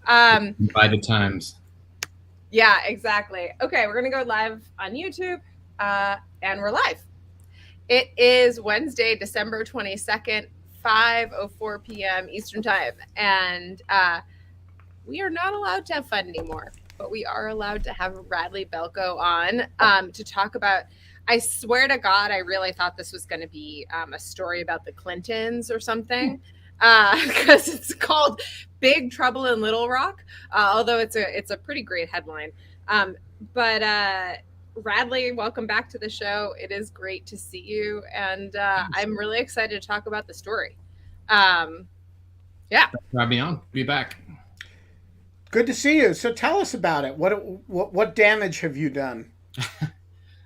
By the times. Yeah, exactly. Okay, we're going to go live on YouTube, and we're live. It is Wednesday, December 22nd, 5:04 p.m. Eastern Time, and we are not allowed to have fun anymore, but we are allowed to have Radley Balko on to talk about. I swear to God, I really thought this was going to be a story about the Clintons or something, because it's called "Big Trouble in Little Rock." Although it's a pretty great headline. But Radley, welcome back to the show. It is great to see you, and I'm really excited to talk about the story. Yeah. Have me on. Be back. Good to see you. So tell us about it. What damage have you done?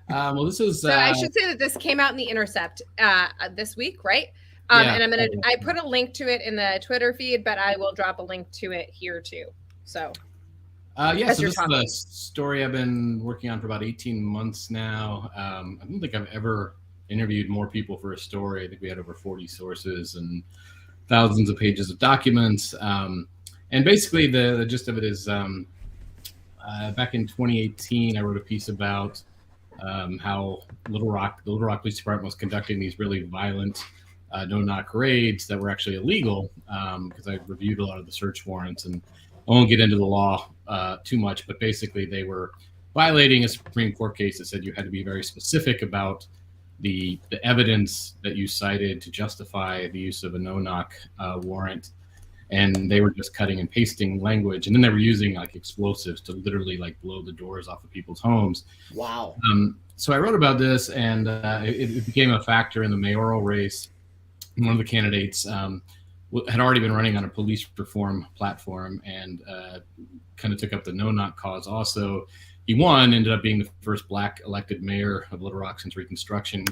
Well, this is. So I should say that this came out in the Intercept this week, right? And I put a link to it in the Twitter feed, but I will drop a link to it here too. So. So this is a story I've been working on for about 18 months now. I don't think I've ever interviewed more people for a story. I think we had over 40 sources and thousands of pages of documents. And basically the gist of it is back in 2018, I wrote a piece about how the Little Rock Police Department was conducting these really violent no-knock raids that were actually illegal, because I reviewed a lot of the search warrants, and I won't get into the law too much, but basically they were violating a Supreme Court case that said you had to be very specific about the evidence that you cited to justify the use of a no-knock warrant. And they were just cutting and pasting language, and then they were using like explosives to literally like blow the doors off of people's homes. Wow. So I wrote about this, and it became a factor in the mayoral race. One of the candidates had already been running on a police reform platform, and kind of took up the no-knock cause also. He won, ended up being the first Black elected mayor of Little Rock since Reconstruction.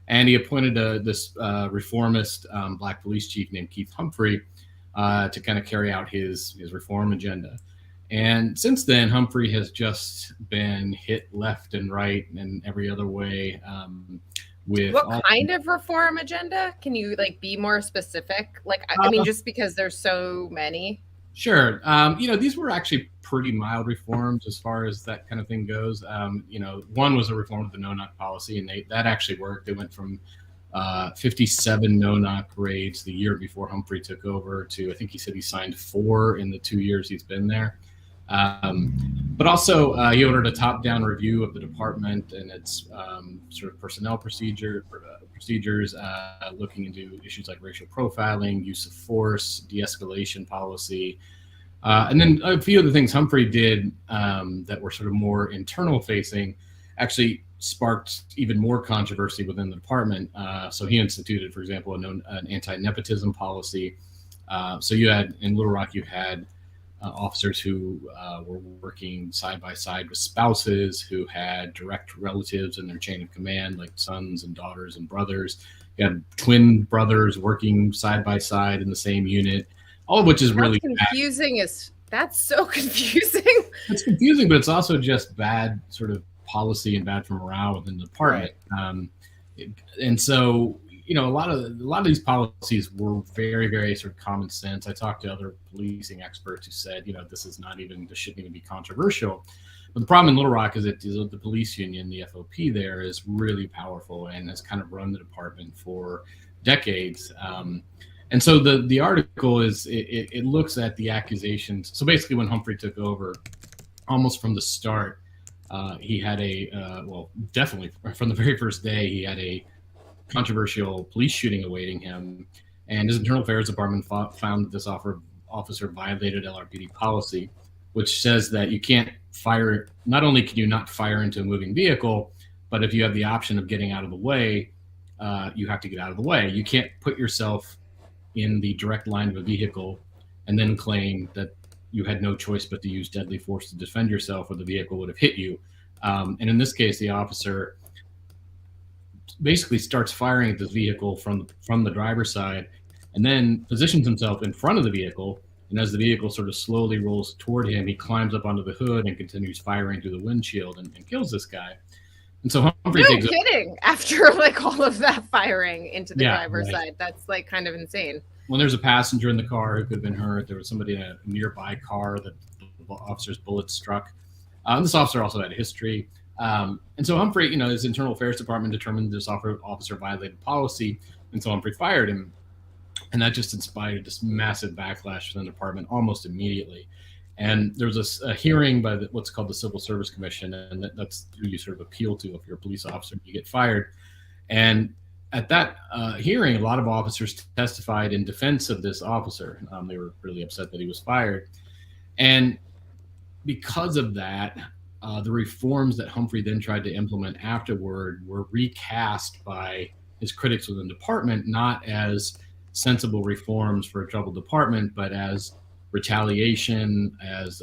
And he appointed this reformist Black police chief named Keith Humphrey to kind of carry out his reform agenda. And since then, Humphrey has just been hit left and right and every other way. With what kind of reform agenda? Can you like be more specific? Like, I mean, just because there's so many. Sure. These were actually pretty mild reforms as far as that kind of thing goes. One was a reform of the no-knock policy, and that actually worked. They went from 57 no-knock raids the year before Humphrey took over to, I think he said he signed 4 in the 2 years he's been there. But also he ordered a top-down review of the department and its sort of personnel procedures, looking into issues like racial profiling, use of force, de-escalation policy. And then a few of the things Humphrey did that were sort of more internal facing actually sparked even more controversy within the department. So he instituted, for example, an anti-nepotism policy. So you had, in Little Rock, you had officers who were working side by side with spouses who had direct relatives in their chain of command, like sons and daughters and brothers. You had twin brothers working side by side in the same unit, all of which is really confusing. That's so confusing. It's confusing, but it's also just bad sort of policy and bad for morale within the department. Right. And so, a lot of these policies were very, very sort of common sense. I talked to other policing experts wthis shouldn't even be controversial. But the problem in Little Rock is that the police union, the FOP there, is really powerful and has kind of run the department for decades. And so the article it looks at the accusations. So basically when Humphrey took over, almost from the start, he had definitely from the very first day, he had a controversial police shooting awaiting him. And his internal affairs department found that this officer violated LRPD policy, which says that you can't fire, not only can you not fire into a moving vehicle, but if you have the option of getting out of the way, you have to get out of the way. You can't put yourself in the direct line of a vehicle and then claim that you had no choice but to use deadly force to defend yourself or the vehicle would have hit you. And in this case, the officer basically starts firing at this vehicle from the driver's side and then positions himself in front of the vehicle. And as the vehicle sort of slowly rolls toward him, he climbs up onto the hood and continues firing through the windshield and kills this guy. And so Humphrey takes kidding. After like all of that firing into the driver's side, that's like kind of insane. when there's a passenger in the car who could have been hurt, there was somebody in a nearby car that the officer's bullet struck. This officer also had a history. And so Humphrey, his internal affairs department determined this officer violated policy. And so Humphrey fired him. And that just inspired this massive backlash from the department almost immediately. And there was a hearing by what's called the Civil Service Commission. And that's who you sort of appeal to if you're a police officer and you get fired. And at that hearing, a lot of officers testified in defense of this officer. They were really upset that he was fired. And because of that, the reforms that Humphrey then tried to implement afterward were recast by his critics within the department, not as sensible reforms for a troubled department, but as retaliation, as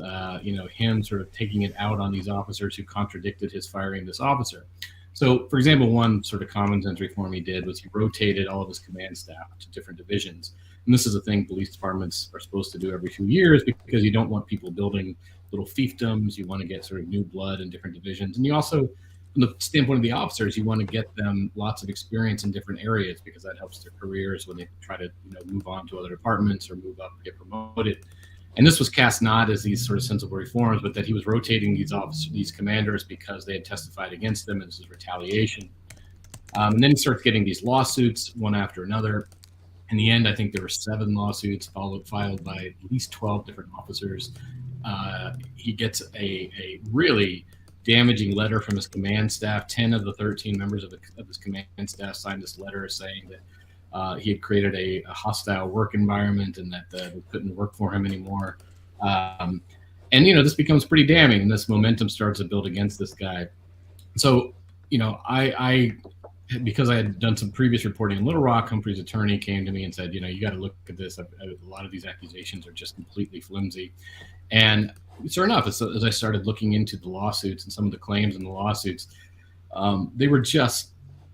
him sort of taking it out on these officers who contradicted his firing this officer. So, for example, one sort of common sense reform he did was he rotated all of his command staff to different divisions. And this is a thing police departments are supposed to do every few years because you don't want people building little fiefdoms. You want to get sort of new blood in different divisions. And you also, from the standpoint of the officers, you want to get them lots of experience in different areas because that helps their careers when they try to move on to other departments or move up and get promoted. And this was cast not as these sort of sensible reforms, but that he was rotating these commanders because they had testified against them, and this is retaliation. And then he starts getting these lawsuits one after another. In the end, I think there were 7 lawsuits filed by at least 12 different officers. He gets a really damaging letter from his command staff. 10 of the 13 members of his command staff signed this letter saying that he had created a hostile work environment and that they couldn't work for him anymore. And this becomes pretty damning, and this momentum starts to build against this guy. So, I because I had done some previous reporting in Little Rock, Humphrey's attorney came to me and said, you got to look at this. A lot of these accusations are just completely flimsy. And sure enough, as I started looking into the lawsuits and some of the claims in the lawsuits, they were just,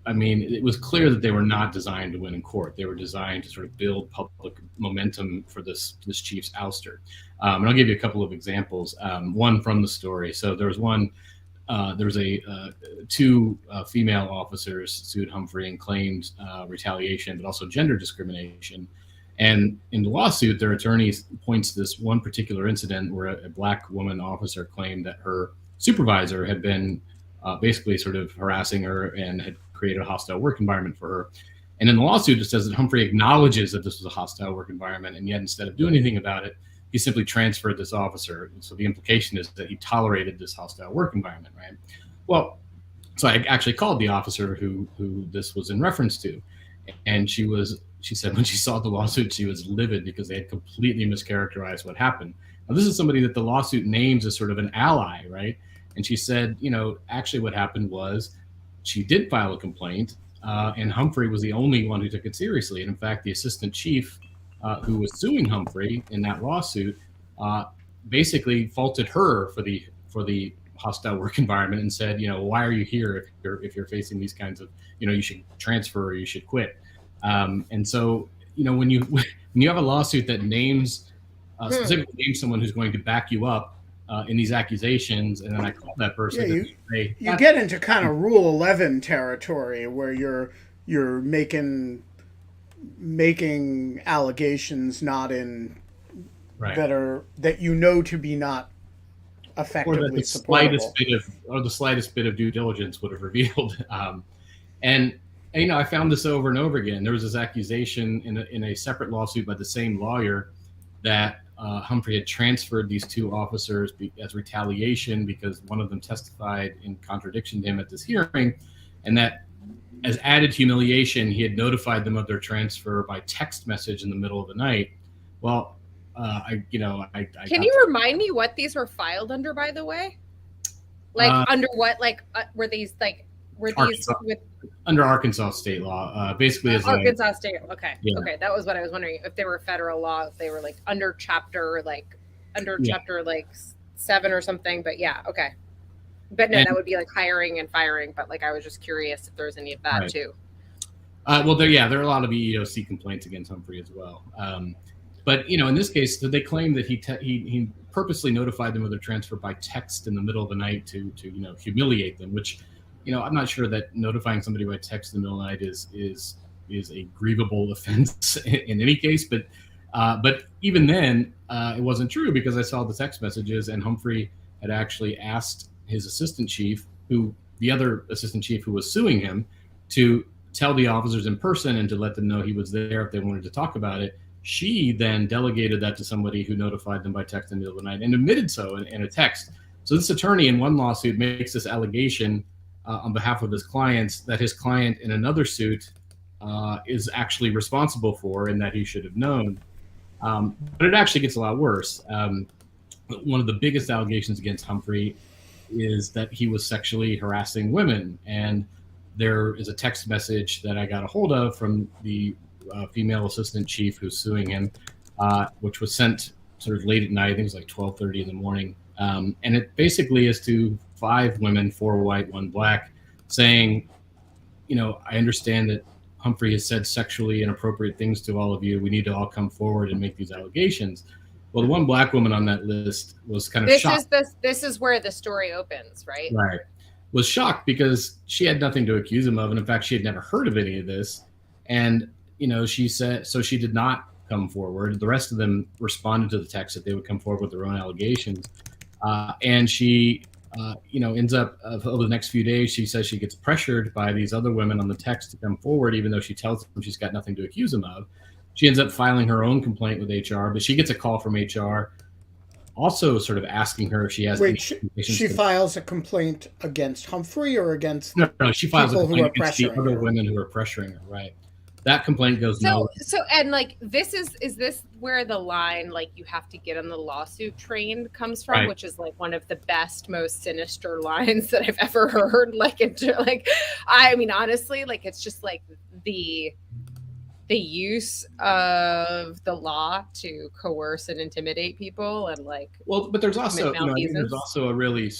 it was clear that they were not designed to win in court. They were designed to sort of build public momentum for this chief's ouster. And I'll give you a couple of examples. One from the story. So there was one. There was two female officers sued Humphrey and claimed retaliation, but also gender discrimination. And in the lawsuit, their attorney points to this one particular incident where a black woman officer claimed that her supervisor had been basically sort of harassing her and had created a hostile work environment for her. And in the lawsuit, it says that Humphrey acknowledges that this was a hostile work environment, and yet instead of doing anything about it, he simply transferred this officer. And so the implication is that he tolerated this hostile work environment, right? Well, so I actually called the officer who this was in reference to, and she said when she saw the lawsuit, she was livid because they had completely mischaracterized what happened. Now, this is somebody that the lawsuit names as sort of an ally, right? And she said, actually what happened was she did file a complaint, and Humphrey was the only one who took it seriously. And in fact, the assistant chief who was suing Humphrey in that lawsuit basically faulted her for the hostile work environment and said, why are you here if you're facing these kinds of, you should transfer or you should quit. And so, when you have a lawsuit that names specifically names someone who's going to back you up in these accusations, and then I call that person. Yeah, you get into kind of Rule 11 territory where you're making allegations not in right. that to be not effectively supportable. The slightest bit of due diligence would have revealed. And I found this over and over again. There was this accusation in a separate lawsuit by the same lawyer that Humphrey had transferred these 2 officers as retaliation because one of them testified in contradiction to him at this hearing, and that as added humiliation, he had notified them of their transfer by text message in the middle of the night. Well, Can you remind me what these were filed under, by the way? Under what? Were these under Arkansas state law? Basically, as Arkansas state. Okay. Yeah. Okay, that was what I was wondering, if they were federal law, if they were under chapter chapter 7 or something. But yeah, okay. But no, that would be hiring and firing. But I was just curious if there was any of that too. Well, there are a lot of EEOC complaints against Humphrey as well. But in this case, they claim that he purposely notified them of their transfer by text in the middle of the night to humiliate them. Which, I'm not sure that notifying somebody by text in the middle of the night is a grievable offense in any case. But even then, it wasn't true, because I saw the text messages, and Humphrey had actually asked his assistant chief, the other assistant chief who was suing him, to tell the officers in person and to let them know he was there if they wanted to talk about it. She then delegated that to somebody who notified them by text in the middle of the night and admitted so in a text. So this attorney in one lawsuit makes this allegation on behalf of his clients that his client in another suit is actually responsible for, and that he should have known. But it actually gets a lot worse. One of the biggest allegations against Humphrey is that he was sexually harassing women. And there is a text message that I got a hold of from the female assistant chief who's suing him, which was sent sort of late at night. I think it was like 12:30 in the morning. And it basically is to 5 women, 4 white, 1 black, saying, I understand that Humphrey has said sexually inappropriate things to all of you. We need to all come forward and make these allegations. Well, the 1 black woman on that list was kind of shocked. This is where the story opens, right? Right. Was shocked because she had nothing to accuse him of. And in fact, she had never heard of any of this. And, she said, so she did not come forward. The rest of them responded to the text that they would come forward with their own allegations. And she, ends up over the next few days, she says she gets pressured by these other women on the text to come forward, even though she tells them she's got nothing to accuse them of. She ends up filing her own complaint with HR, but she gets a call from HR also sort of asking her if she has any she files a complaint against Humphrey or against no, she files a complaint against the other women who are pressuring her, right? That complaint goes nowhere. So and like is this where the line, like, you have to get on the lawsuit train comes from, right? Which is like one of the best, most sinister lines that I've ever heard. I mean, honestly, like, it's just like the use of the law to coerce and intimidate people, and but there's also there's also a really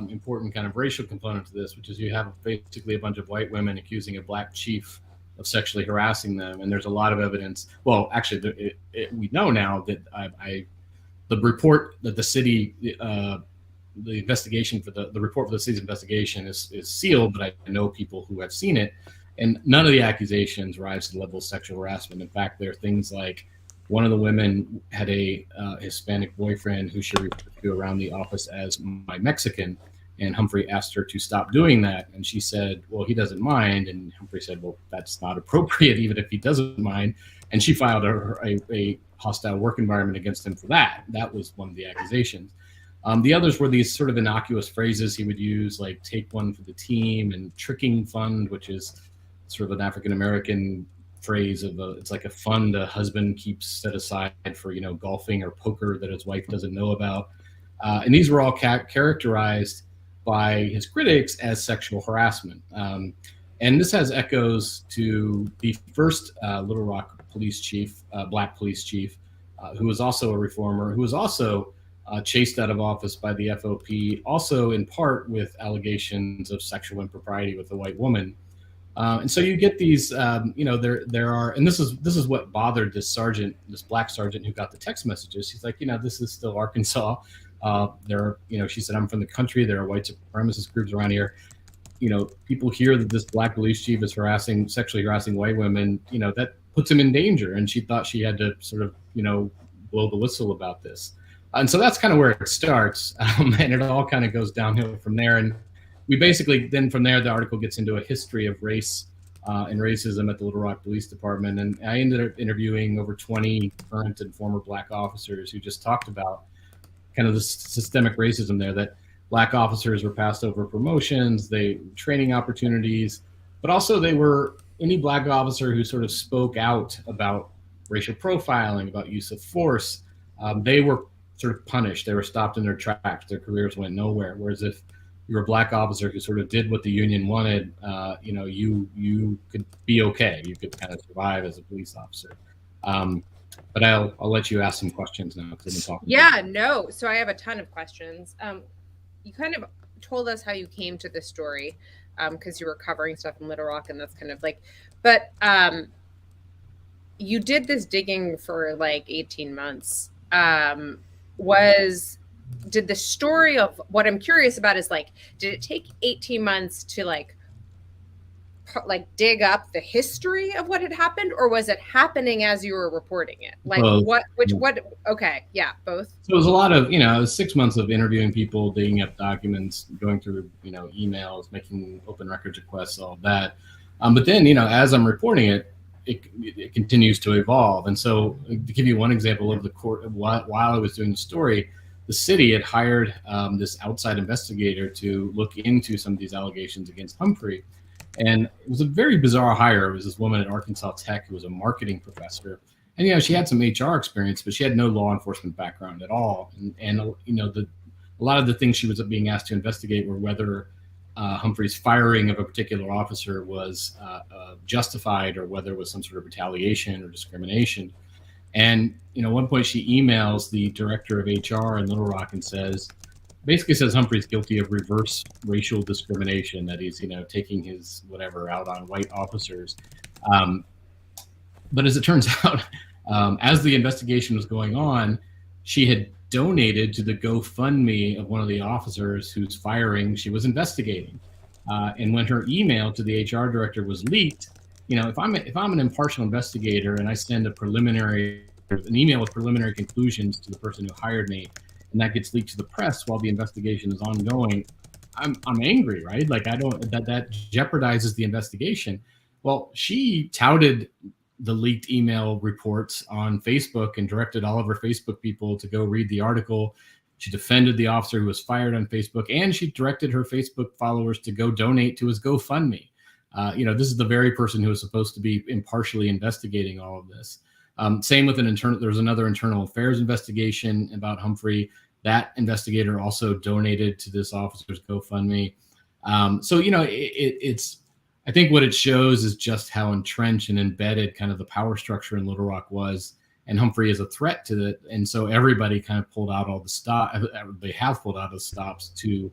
important kind of racial component to this, which is you have basically a bunch of white women accusing a black chief of sexually harassing them, and there's a lot of evidence. Well, actually, we know now that the report that the city, the investigation for the report for the city's investigation is sealed, but I know people who have seen it, and none of the accusations rise to the level of sexual harassment. In fact, there are things like one of the women had a Hispanic boyfriend who she referred to around the office as my Mexican. And Humphrey asked her to stop doing that. And she said, well, he doesn't mind. And Humphrey said, well, that's not appropriate, even if he doesn't mind. And she filed a hostile work environment against him for that. That was one of the accusations. The others were these sort of innocuous phrases he would use, like take one for the team and tricking fund, which is sort of an African-American phrase of it's like a fund a husband keeps set aside for, golfing or poker that his wife doesn't know about. And these were all characterized by his critics as sexual harassment. And this has echoes to the first Little Rock police chief, black police chief, who was also a reformer, who was also chased out of office by the FOP, also in part with allegations of sexual impropriety with a white woman. And so you get these, there are, and this is what bothered this black sergeant who got the text messages. She's like, this is still Arkansas. She said, I'm from the country. There are white supremacist groups around here. People hear that this black police chief is sexually harassing white women, that puts him in danger. And she thought she had to sort of, blow the whistle about this. And so that's kind of where it starts. And it all kind of goes downhill from there. And we basically, then from there, the article gets into a history of race and racism at the Little Rock Police Department. And I ended up interviewing over 20 current and former black officers who just talked about kind of the systemic racism there, that black officers were passed over promotions, training opportunities, but also they were any black officer who sort of spoke out about racial profiling, about use of force, they were sort of punished. They were stopped in their tracks. Their careers went nowhere. Whereas if you were a black officer who sort of did what the union wanted, you could be okay. You could kind of survive as a police officer. But I'll let you ask some questions now because I've been talking. Yeah, no. So I have a ton of questions. You kind of told us how you came to this story because you were covering stuff in Little Rock, and that's kind of like, but you did this digging for like 18 months. Did the story of what I'm curious about is like, did it take 18 months to like like dig up the history of what had happened, or was it happening as you were reporting it? Like both. Okay, yeah, both. So it was a lot of, it was 6 months of interviewing people, digging up documents, going through, emails, making open records requests, all of that. But then, as I'm reporting it, it continues to evolve. And so to give you one example of the court, while I was doing the story, the city had hired this outside investigator to look into some of these allegations against Humphrey. And it was a very bizarre hire. It was this woman at Arkansas Tech who was a marketing professor. And, she had some HR experience, but she had no law enforcement background at all. And a lot of the things she was being asked to investigate were whether Humphrey's firing of a particular officer was justified, or whether it was some sort of retaliation or discrimination. And, at one point she emails the director of HR in Little Rock and basically says Humphrey's guilty of reverse racial discrimination, that he's, taking his whatever out on white officers. But as it turns out, as the investigation was going on, she had donated to the GoFundMe of one of the officers whose firing she was investigating. And when her email to the HR director was leaked, if I'm an impartial investigator and I send an email with preliminary conclusions to the person who hired me, and that gets leaked to the press while the investigation is ongoing, I'm angry, right? Like that jeopardizes the investigation. Well, she touted the leaked email reports on Facebook and directed all of her Facebook people to go read the article. She defended the officer who was fired on Facebook, and she directed her Facebook followers to go donate to his GoFundMe. This is the very person who was supposed to be impartially investigating all of this. Same with there's another internal affairs investigation about Humphrey. That investigator also donated to this officer's GoFundMe. It's, I think what it shows is just how entrenched and embedded kind of the power structure in Little Rock was, and Humphrey is a threat to it. And so everybody kind of pulled out all the stops. They have pulled out the stops to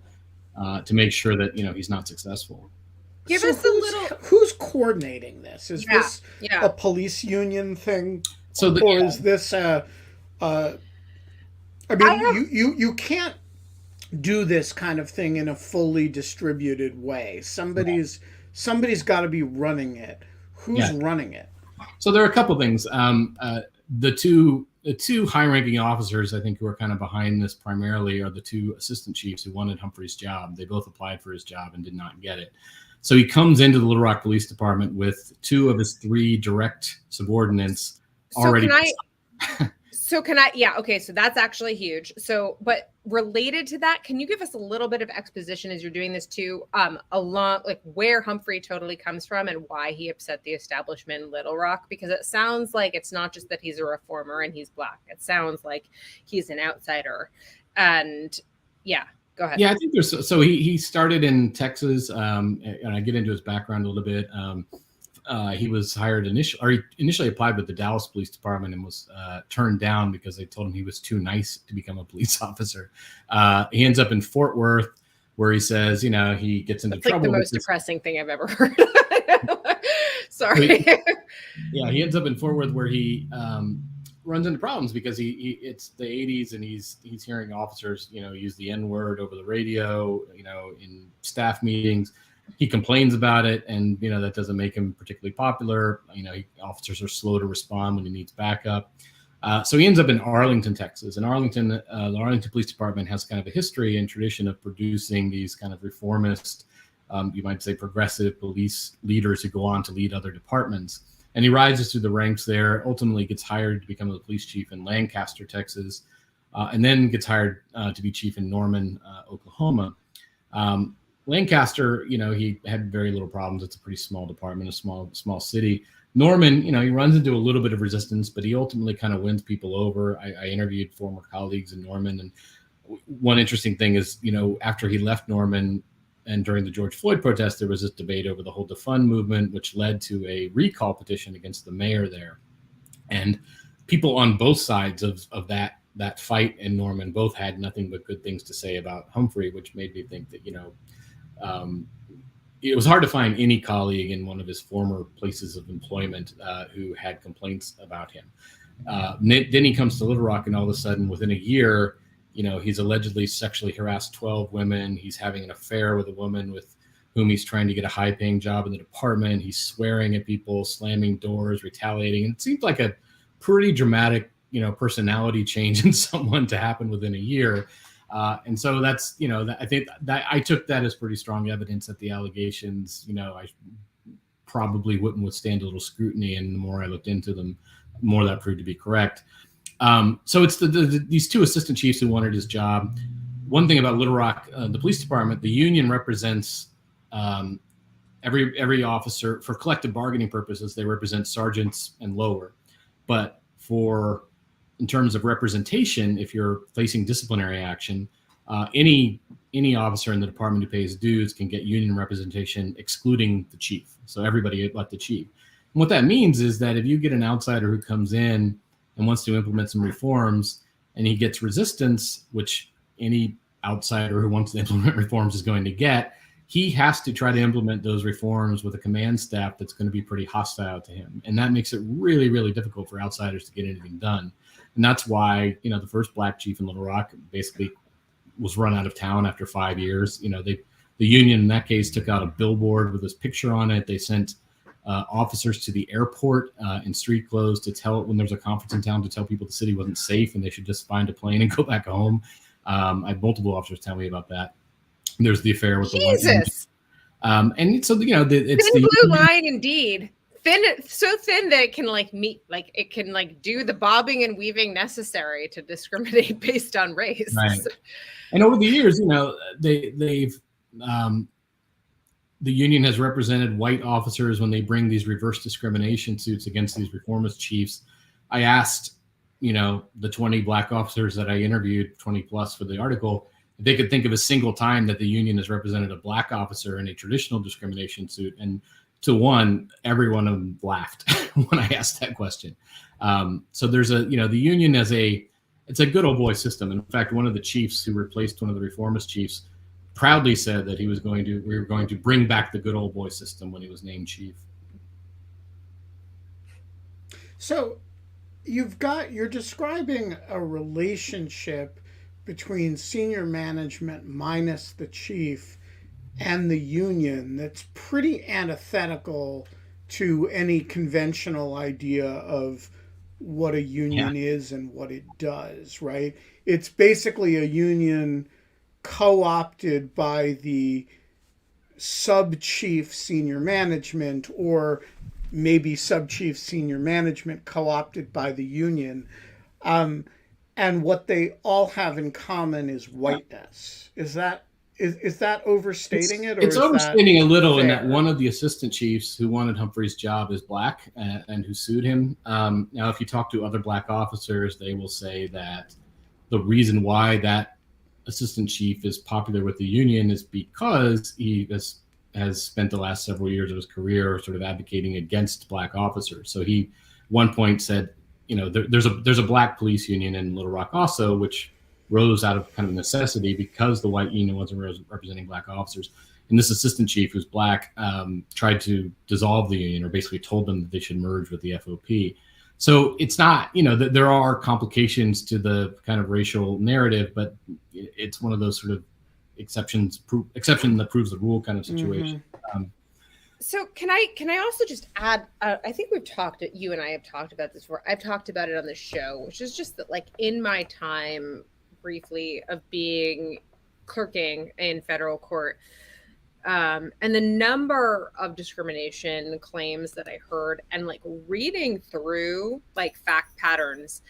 make sure that, he's not successmesual. Give us a little. Who's coordinating this? Is this a police union thing, or is this you can't do this kind of thing in a fully distributed way. Somebody's got to be running it. Who's running it? So there are a couple things. The two high-ranking officers, I think, who are kind of behind this primarily are the two assistant chiefs who wanted Humphrey's job. They both applied for his job and did not get it. So he comes into the Little Rock Police Department with two of his three direct subordinates already. So that's actually huge. So, but related to that, can you give us a little bit of exposition as you're doing this too, along like where Humphrey totally comes from and why he upset the establishment in Little Rock? Because it sounds like it's not just that he's a reformer and he's Black. It sounds like he's an outsider. And go ahead. Yeah, I think he started in Texas, and I get into his background a little bit. He was hired he initially applied with the Dallas Police Department and was turned down because they told him he was too nice to become a police officer. He ends up in Fort Worth, where he says, he gets into trouble. Like the most depressing thing I've ever heard. Sorry. He ends up in Fort Worth, where he runs into problems because it's the 80s and he's hearing officers, use the N-word over the radio, in staff meetings. He complains about it, and that doesn't make him particularly popular. Officers are slow to respond when he needs backup. So he ends up in Arlington, Texas. And the Arlington Police Department has kind of a history and tradition of producing these kind of reformist, you might say progressive police leaders who go on to lead other departments. And he rises through the ranks there, ultimately gets hired to become the police chief in Lancaster, Texas, and then gets hired to be chief in Norman, Oklahoma. Lancaster, he had very little problems. It's a pretty small department, a small city. Norman, he runs into a little bit of resistance, but he ultimately kind of wins people over. I interviewed former colleagues in Norman, and one interesting thing is, after he left Norman and during the George Floyd protest, there was this debate over the whole defund movement, which led to a recall petition against the mayor there. And people on both sides of that fight in Norman both had nothing but good things to say about Humphrey, which made me think that, it was hard to find any colleague in one of his former places of employment who had complaints about him. Then he comes to Little Rock, and all of a sudden, within a year, he's allegedly sexually harassed 12 women. He's having an affair with a woman whom he's trying to get a high-paying job in the department. He's swearing at people, slamming doors, retaliating. And it seems like a pretty dramatic, personality change in someone to happen within a year. And so that's, I think that I took that as pretty strong evidence that the allegations, I probably wouldn't withstand a little scrutiny. And the more I looked into them, the more that proved to be correct. So it's these two assistant chiefs who wanted his job. One thing about Little Rock, the police department, the union represents every officer for collective bargaining purposes. They represent sergeants and lower, but in terms of representation, if you're facing disciplinary action, any officer in the department who pays dues can get union representation, excluding the chief. So everybody but the chief. And what that means is that if you get an outsider who comes in and wants to implement some reforms, and he gets resistance, which any outsider who wants to implement reforms is going to get, he has to try to implement those reforms with a command staff that's going to be pretty hostile to him. And that makes it really, really difficult for outsiders to get anything done. And that's why, the first black chief in Little Rock basically was run out of town after 5 years. The union in that case took out a billboard with his picture on it. They sent officers to the airport in street clothes to tell, when there was a conference in town, to tell people the city wasn't safe and they should just find a plane and go back home. I had multiple officers tell me about that. There's the affair with Jesus. And so, it's thin blue line indeed. So thin that it can it can do the bobbing and weaving necessary to discriminate based on race. Right. And over the years, the union has represented white officers when they bring these reverse discrimination suits against these reformist chiefs. I asked, the 20 black officers that I interviewed, 20 plus for the article, if they could think of a single time that the union has represented a black officer in a traditional discrimination suit. And to one, every one of them laughed when I asked that question. So there's the union it's a good old boy system. In fact, one of the chiefs who replaced one of the reformist chiefs proudly said that we were going to bring back the good old boy system when he was named chief. So you're describing a relationship between senior management minus the chief and the union that's pretty antithetical to any conventional idea of what a union is and what it does, right? It's basically a union co-opted by the sub-chief senior management, or maybe sub-chief senior management co-opted by the union. And what they all have in common is whiteness. Is that overstating it? Or it's overstating a little fair? In that one of the assistant chiefs who wanted Humphrey's job is black and who sued him. Now, if you talk to other black officers, they will say that the reason why that assistant chief is popular with the union is because he has spent the last several years of his career sort of advocating against black officers. So he, at one point, said, there's a black police union in Little Rock also, which rose out of kind of necessity because the white union wasn't representing black officers. And this assistant chief, who's black, tried to dissolve the union, or basically told them that they should merge with the FOP. So it's not, there are complications to the kind of racial narrative, but it's one of those sort of exception that proves the rule kind of situation. Mm-hmm. So can I also just add, I think you and I have talked about this before. I've talked about it on the show, which is just that, in my time briefly of clerking in federal court, and the number of discrimination claims that I heard, and reading through fact patterns.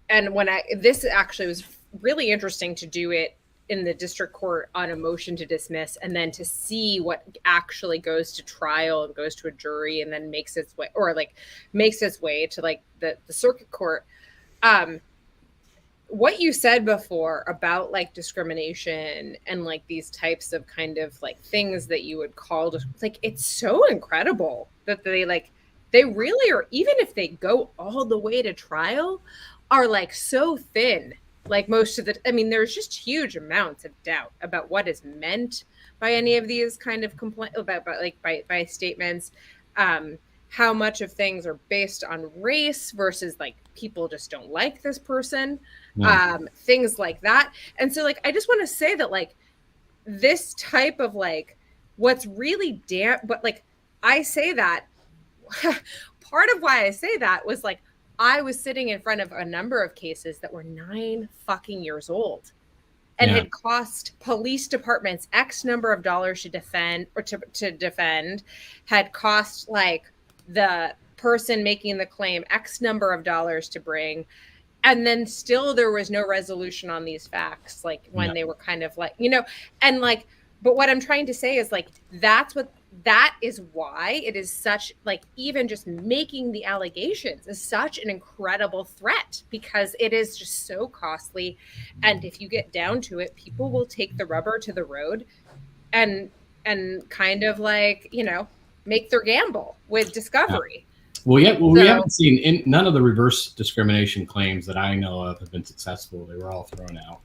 And this actually was really interesting to do it in the district court on a motion to dismiss, and then to see what actually goes to trial and goes to a jury and then makes its way to the circuit court. What you said before about discrimination and these types of kind of things that you would call it's so incredible that they really are, even if they go all the way to trial, are so thin. Most of there's just huge amounts of doubt about what is meant by any of these kind of by statements. How much of things are based on race versus people just don't like this person, things like that. And so I just want to say that this type of what's really but like, I say that part of why I say that was like, I was sitting in front of a number of cases that were 9 fucking years old and had cost police departments X number of dollars to defend, or to defend, had cost like the person making the claim X number of dollars to bring. And then still there was no resolution on these facts, like when they were kind of like, you know, and like, but what I'm trying to say is like, that is why it is such, like, even just making the allegations is such an incredible threat, because it is just so costly. And if you get down to it, people will take the rubber to the road and kind of like, you know, make their gamble with discovery. Well, we haven't seen none of the reverse discrimination claims that I know of have been successful. They were all thrown out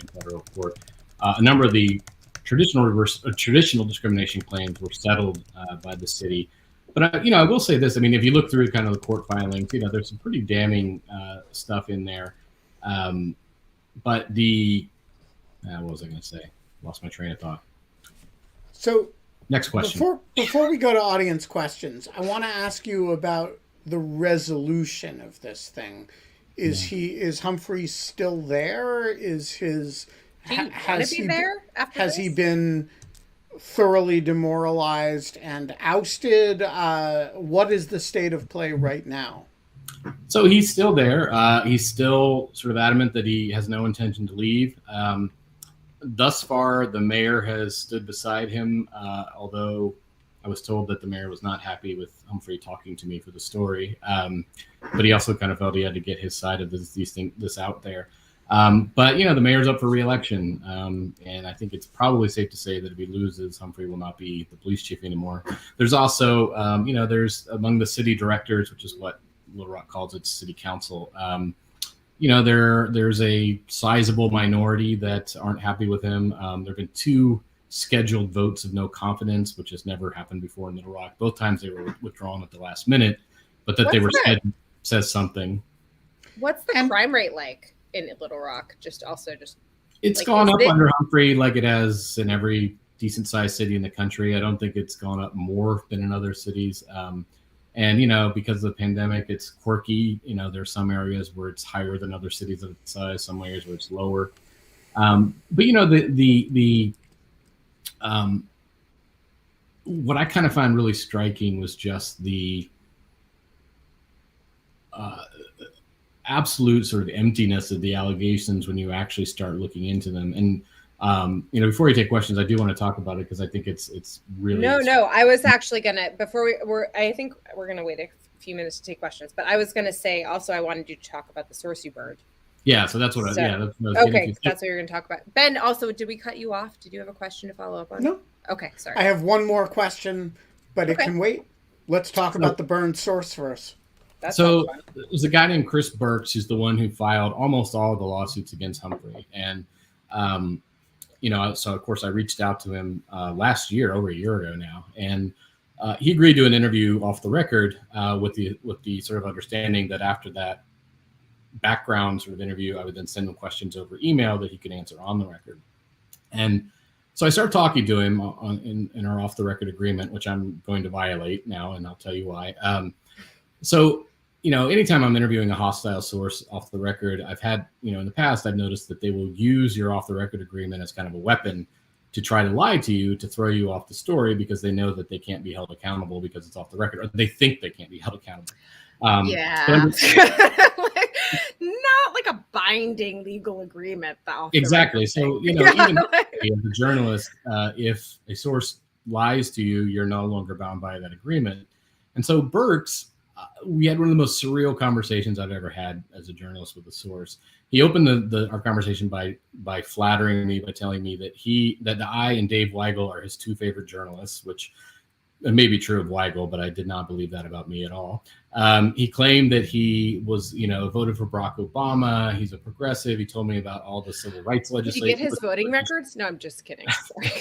in federal court. A number of the traditional discrimination claims were settled by the city. But I will say this: I mean, if you look through kind of the court filings, there's some pretty damning stuff in there. But what was I going to say? Lost my train of thought. So next question. Before we go to audience questions, I want to ask you about the resolution of this thing. Is Humphrey still there? Is his has he been thoroughly demoralized and ousted? What is the state of play right now? So he's still there. He's still sort of adamant that he has no intention to leave. Thus far, the mayor has stood beside him, although I was told that the mayor was not happy with Humphrey talking to me for the story. But he also kind of felt he had to get his side of this out there. But, the mayor's up for re-election. And I think it's probably safe to say that if he loses, Humphrey will not be the police chief anymore. There's also, there's among the city directors, which is what Little Rock calls its city council, there's a sizable minority that aren't happy with him. There have been 2 scheduled votes of no confidence, which has never happened before in Little Rock. Both times they were withdrawn at the last minute, but that they were says something. What's the crime rate like in Little Rock? It's like, gone up under Humphrey like it has in every decent sized city in the country. I don't think it's gone up more than in other cities. And, because of the pandemic, it's quirky. There's some areas where it's higher than other cities of its size, some areas where it's lower. But, what I kind of find really striking was just the absolute sort of emptiness of the allegations when you actually start looking into them. And, before you take questions, I do want to talk about it because I think it's really... No, I was actually going to, I think we're going to wait a few minutes to take questions, but I was going to say also, I wanted you to talk about the source you burned. Yeah, so that's what that's what I was okay, that's what you're going to talk about. Ben, also, did we cut you off? Did you have a question to follow up on? No. Okay, sorry. I have one more question, but it can wait. Let's talk about the burned source first. So there's a guy named Chris Burks who's the one who filed almost all of the lawsuits against Humphrey. And, so of course I reached out to him last year, over a year ago now. And he agreed to an interview off the record with the sort of understanding that after that background sort of interview, I would then send him questions over email that he could answer on the record. And so I started talking to him in our off the record agreement, which I'm going to violate now, and I'll tell you why. So anytime I'm interviewing a hostile source off the record, I've had, in the past, I've noticed that they will use your off the record agreement as kind of a weapon to try to lie to you, to throw you off the story because they know that they can't be held accountable because it's off the record, or they think they can't be held accountable. Not like a binding legal agreement. Exactly. So, even as a journalist, if a source lies to you, you're no longer bound by that agreement. And so Burks, we had one of the most surreal conversations I've ever had as a journalist with a source. He opened our conversation by flattering me, by telling me that I and Dave Weigel are his 2 favorite journalists, which may be true of Weigel, but I did not believe that about me at all. He claimed that he was, voted for Barack Obama. He's a progressive. He told me about all the civil rights legislation. Did you get his voting records? No, I'm just kidding. Sorry.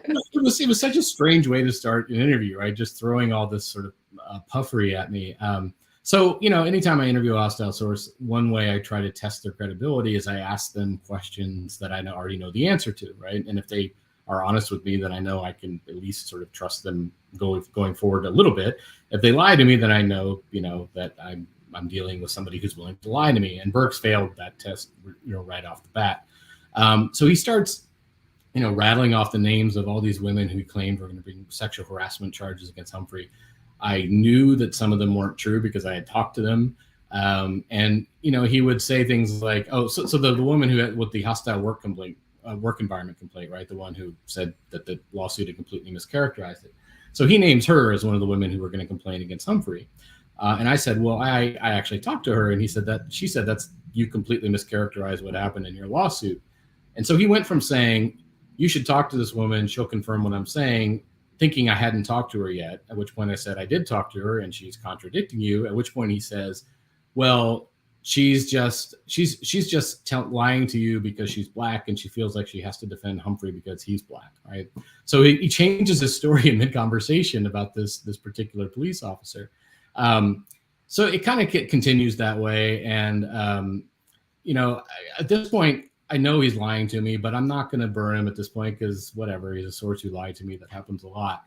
It was such a strange way to start an interview, right? Just throwing all this sort of puffery at me. So, anytime I interview a hostile source, one way I try to test their credibility is I ask them questions that I already know the answer to, right? And if they are honest with me, then I know I can at least sort of trust them going forward a little bit. If they lie to me, then I know, that I'm dealing with somebody who's willing to lie to me. And Burks failed that test, right off the bat. So he starts, rattling off the names of all these women who he claimed were going to bring sexual harassment charges against Humphrey. I knew that some of them weren't true because I had talked to them. And he would say things like, "Oh, so the woman who had with the hostile work environment complaint, right? The one who said that the lawsuit had completely mischaracterized it. So he names her as one of the women who were going to complain against Humphrey. And I said, well, I actually talked to her, and she said that's you completely mischaracterized what happened in your lawsuit. And so he went from saying, you should talk to this woman, she'll confirm what I'm saying, thinking I hadn't talked to her yet, at which point I said, I did talk to her and she's contradicting you, at which point he says, well, she's just lying to you because she's black and she feels like she has to defend Humphrey because he's black, right? So he changes his story in mid-conversation about this particular police officer. So it kind of continues that way. And, at this point, I know he's lying to me, but I'm not going to burn him at this point because whatever, he's a source who lied to me. That happens a lot.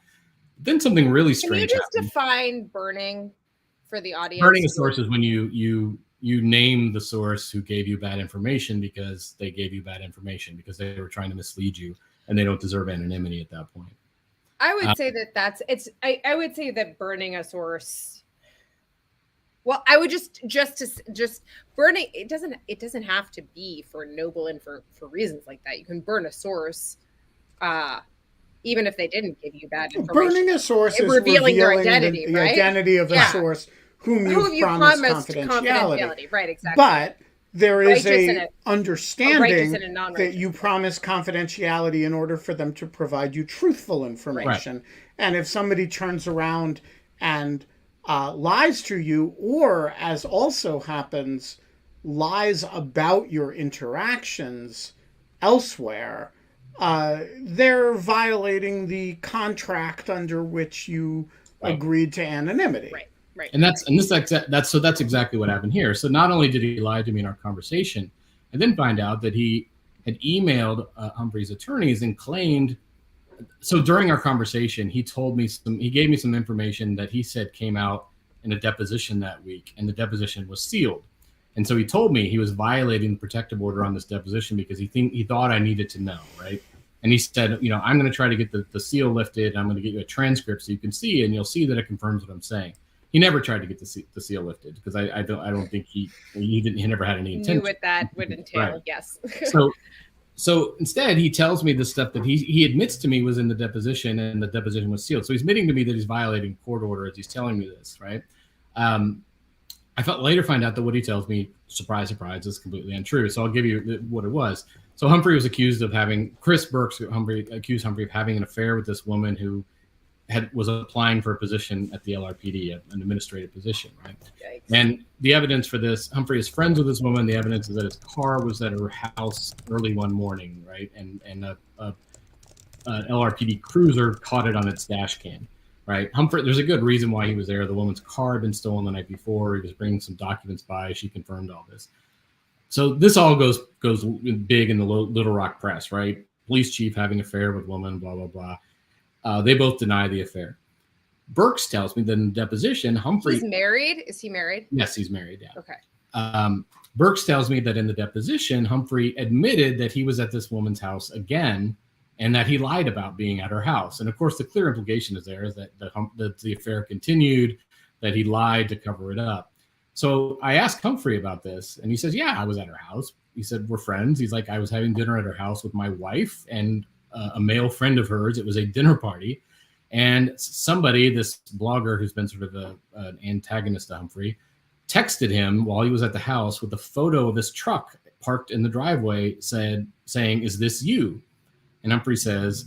Then something really strange happened. Can you just define burning for the audience? Burning a source is when you name the source who gave you bad information because they gave you bad information because they were trying to mislead you, and they don't deserve anonymity at that point. I would say I would say that burning a source. Well, I would just burning. It doesn't have to be for noble and for reasons like that. You can burn a source, even if they didn't give you bad information. Burning a source is revealing their identity, the identity of a source whom you promised confidentiality. Right, exactly. But there is a understanding that you promise confidentiality in order for them to provide you truthful information. Right. And if somebody turns around and lies to you, or as also happens, lies about your interactions elsewhere, they're violating the contract under which you agreed to anonymity. Right. And that's exactly what happened here. So not only did he lie to me in our conversation, I then find out that he had emailed Humphrey's attorneys and claimed. So during our conversation, he gave me some information that he said came out in a deposition that week, and the deposition was sealed. And so he told me he was violating the protective order on this deposition because he thought I needed to know, right? And he said, I'm going to try to get the seal lifted. And I'm going to get you a transcript so you can see, and you'll see that it confirms what I'm saying. He never tried to get the seal lifted because I don't think he never had any intention. Knew what that would entail, right. Yes. So instead, he tells me the stuff that he admits to me was in the deposition, and the deposition was sealed. So he's admitting to me that he's violating court order as he's telling me this, right? I later find out that what he tells me, surprise, surprise, is completely untrue. So I'll give you what it was. So Humphrey was accused of Chris Burks accused Humphrey of having an affair with this woman who was applying for a position at the LRPD, an administrative position, right? Yikes. And the evidence for this, Humphrey is friends with this woman. The evidence is that his car was at her house early one morning, right? And an LRPD cruiser caught it on its dash cam, right? Humphrey, there's a good reason why he was there. The woman's car had been stolen the night before. He was bringing some documents by. She confirmed all this. So this all goes big in the Little Rock press, right? Police chief having an affair with woman, blah, blah, blah. They both deny the affair. Burks tells me that in the deposition, Humphrey... He's married? Is he married? Yes, he's married, yeah. Okay. Burks tells me that in the deposition, Humphrey admitted that he was at this woman's house again and that he lied about being at her house. And of course, the clear implication is that the affair continued, that he lied to cover it up. So I asked Humphrey about this, and he says, yeah, I was at her house. He said, we're friends. He's like, I was having dinner at her house with my wife and a male friend of hers. It was a dinner party. And somebody, this blogger who's been sort of an antagonist to Humphrey, texted him while he was at the house with a photo of this truck parked in the driveway saying, is this you? And Humphrey says,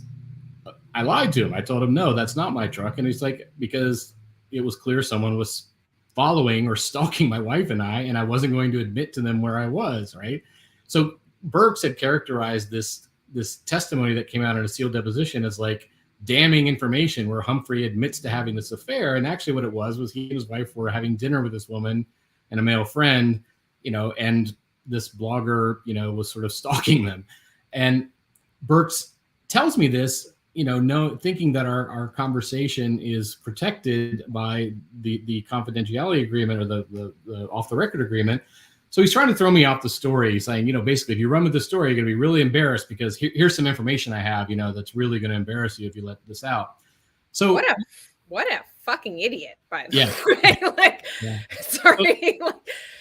I lied to him. I told him, no, that's not my truck. And he's like, because it was clear someone was following or stalking my wife and I wasn't going to admit to them where I was, right? So Burks had characterized this testimony that came out in a sealed deposition as like damning information where Humphrey admits to having this affair. And actually what it was he and his wife were having dinner with this woman and a male friend, and this blogger, was sort of stalking them. And Burks tells me this, thinking that our conversation is protected by the confidentiality agreement or the off the record agreement. So he's trying to throw me off the story, saying, basically, if you run with the story, you're going to be really embarrassed because here's some information I have, that's really going to embarrass you if you let this out. So what a fucking idiot, by the way. Sorry.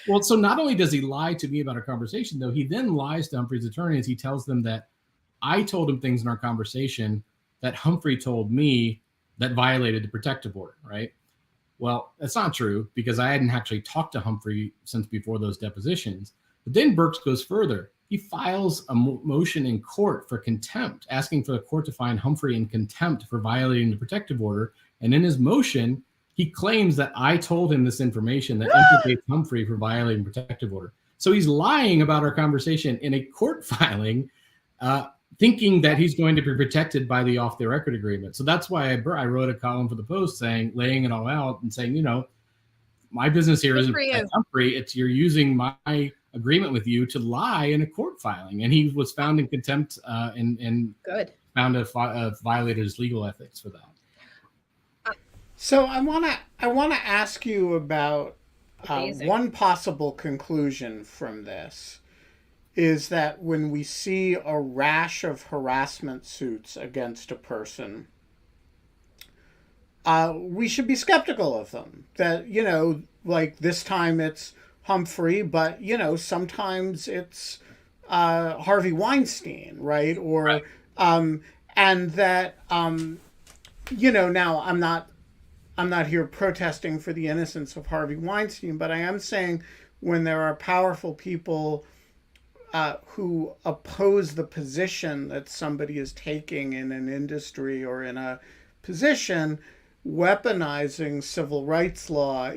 Well, so not only does he lie to me about our conversation, though, he then lies to Humphrey's attorneys. He tells them that I told him things in our conversation that Humphrey told me that violated the protective order, right? Well, that's not true because I hadn't actually talked to Humphrey since before those depositions. But then Burks goes further. He files a motion in court for contempt, asking for the court to find Humphrey in contempt for violating the protective order. And in his motion, he claims that I told him this information that implicates Humphrey for violating protective order. So he's lying about our conversation in a court filing, thinking that he's going to be protected by the off the record agreement. So that's why I wrote a column for the Post laying it all out and saying, my business here isn't Humphrey. It's you're using my agreement with you to lie in a court filing. And he was found in contempt and found to violated his legal ethics for that. So I want to ask you about one possible conclusion from this. Is that when we see a rash of harassment suits against a person, we should be skeptical of them. That, like this time it's Humphrey, but, sometimes it's Harvey Weinstein, right? Or, right. And that, now I'm not here protesting for the innocence of Harvey Weinstein, but I am saying when there are powerful people who oppose the position that somebody is taking in an industry or in a position, weaponizing civil rights law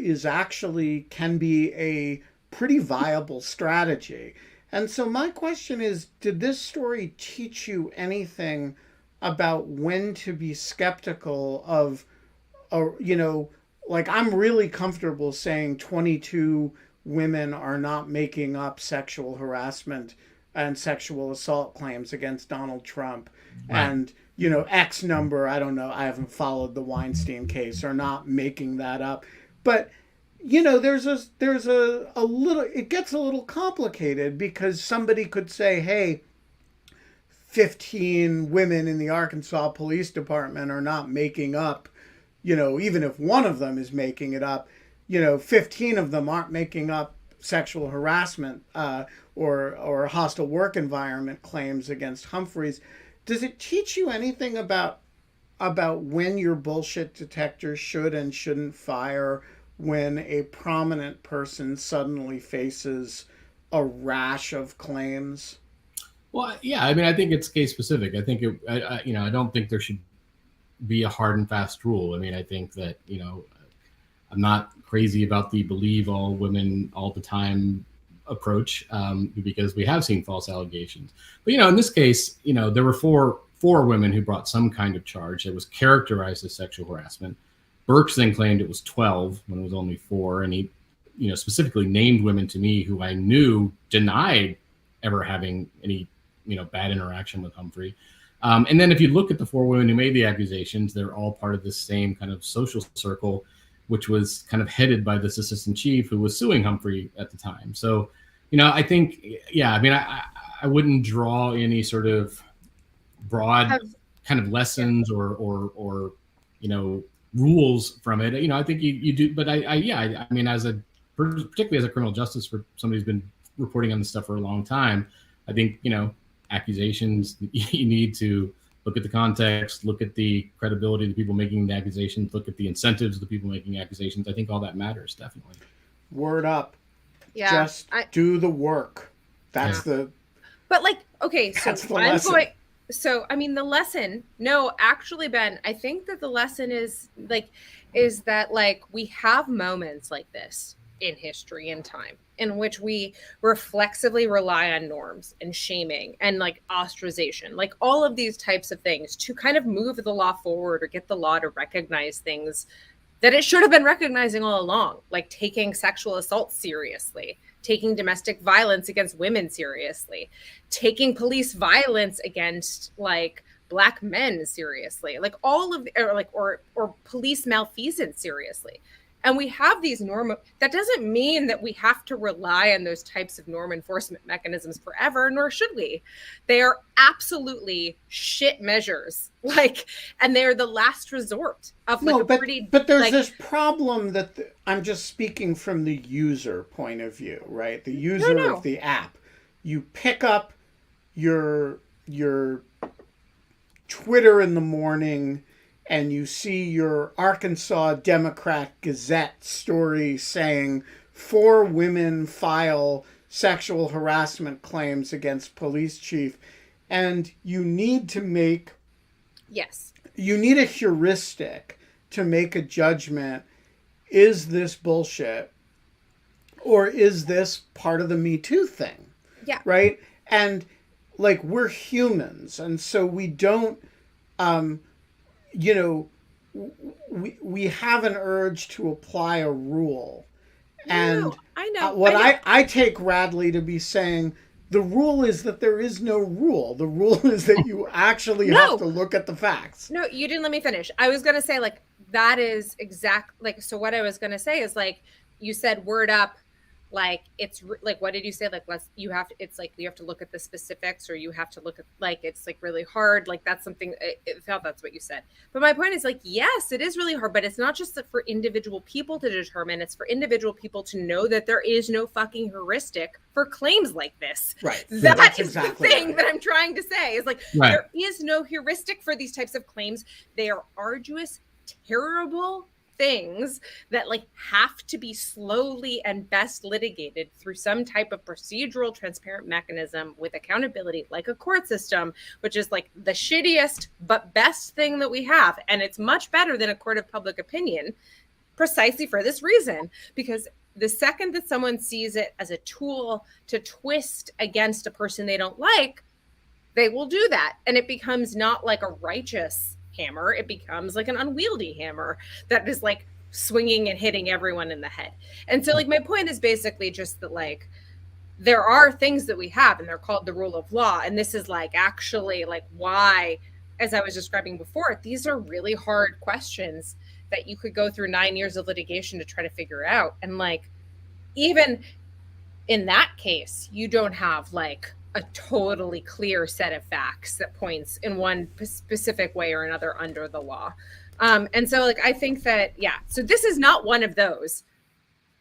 can be a pretty viable strategy. And so my question is, did this story teach you anything about when to be skeptical of, I'm really comfortable saying 22 women are not making up sexual harassment and sexual assault claims against Donald Trump. Right. And, X number, I don't know, I haven't followed the Weinstein case, are not making that up. But, there's a little, it gets a little complicated because somebody could say, hey, 15 women in the Arkansas Police Department are not making up, even if one of them is making it up, 15 of them aren't making up sexual harassment or hostile work environment claims against Humphreys. Does it teach you anything about when your bullshit detector should and shouldn't fire when a prominent person suddenly faces a rash of claims? Well, yeah, I think it's case specific. I think I don't think there should be a hard and fast rule. I think that, I'm not crazy about the believe all women all the time approach because we have seen false allegations. But, in this case, there were four women who brought some kind of charge that was characterized as sexual harassment. Burks then claimed it was 12 when it was only 4. And he, specifically named women to me who I knew denied ever having any, bad interaction with Humphrey. And then if you look at the 4 women who made the accusations, they're all part of this same kind of social circle, which was kind of headed by this assistant chief who was suing Humphrey at the time. So, I think, I wouldn't draw any sort of broad kind of lessons or rules from it. I think you do, but particularly as a criminal justice for somebody who's been reporting on this stuff for a long time, I think, accusations, you need to look at the context, look at the credibility of the people making the accusations, look at the incentives of the people making accusations. I think all that matters, definitely. Word up. Yeah. Just do the work. That's the... But okay, so the lesson. The lesson, no, actually, Ben, I think that the lesson is that we have moments like this in history and time in which we reflexively rely on norms and shaming and ostracization, all of these types of things to kind of move the law forward or get the law to recognize things that it should have been recognizing all along, like taking sexual assault seriously, taking domestic violence against women seriously, taking police violence against Black men seriously, like all of, or police malfeasance seriously. And we have these that doesn't mean that we have to rely on those types of norm enforcement mechanisms forever, nor should we. They are absolutely shit measures, and they're the last resort of but there's this problem that I'm just speaking from the user point of view, right? The user of the app. You pick up your Twitter in the morning and you see your Arkansas Democrat Gazette story saying 4 women file sexual harassment claims against police chief, and you need to make you need a heuristic to make a judgment. Is this bullshit, or is this part of the Me Too thing? Yeah. Right? And we're humans, and so we don't we have an urge to apply a rule. And I know. I take Radley to be saying, the rule is that there is no rule. The rule is that you actually have to look at the facts. No, you didn't let me finish. I was going to say, that is so what I was going to say is, you said word up, it's what did you say? You have to look at the specifics, or you have to look at, it's really hard. That's something, it felt that's what you said. But my point is, yes, it is really hard, but it's not just for individual people to determine. It's for individual people to know that there is no fucking heuristic for claims like this. Right. That's exactly the thing that I'm trying to say is there is no heuristic for these types of claims. They are arduous, terrible things that have to be slowly and best litigated through some type of procedural transparent mechanism with accountability, like a court system, which is the shittiest but best thing that we have. And it's much better than a court of public opinion, precisely for this reason, because the second that someone sees it as a tool to twist against a person they don't like, they will do that. And it becomes not a righteous hammer. It becomes an unwieldy hammer that is swinging and hitting everyone in the head. And so my point is basically just that there are things that we have, and they're called the rule of law. And this is actually why, as I was describing before, these are really hard questions that you could go through 9 years of litigation to try to figure out. And even in that case, you don't have a totally clear set of facts that points in one specific way or another under the law. And so I think that, so this is not one of those,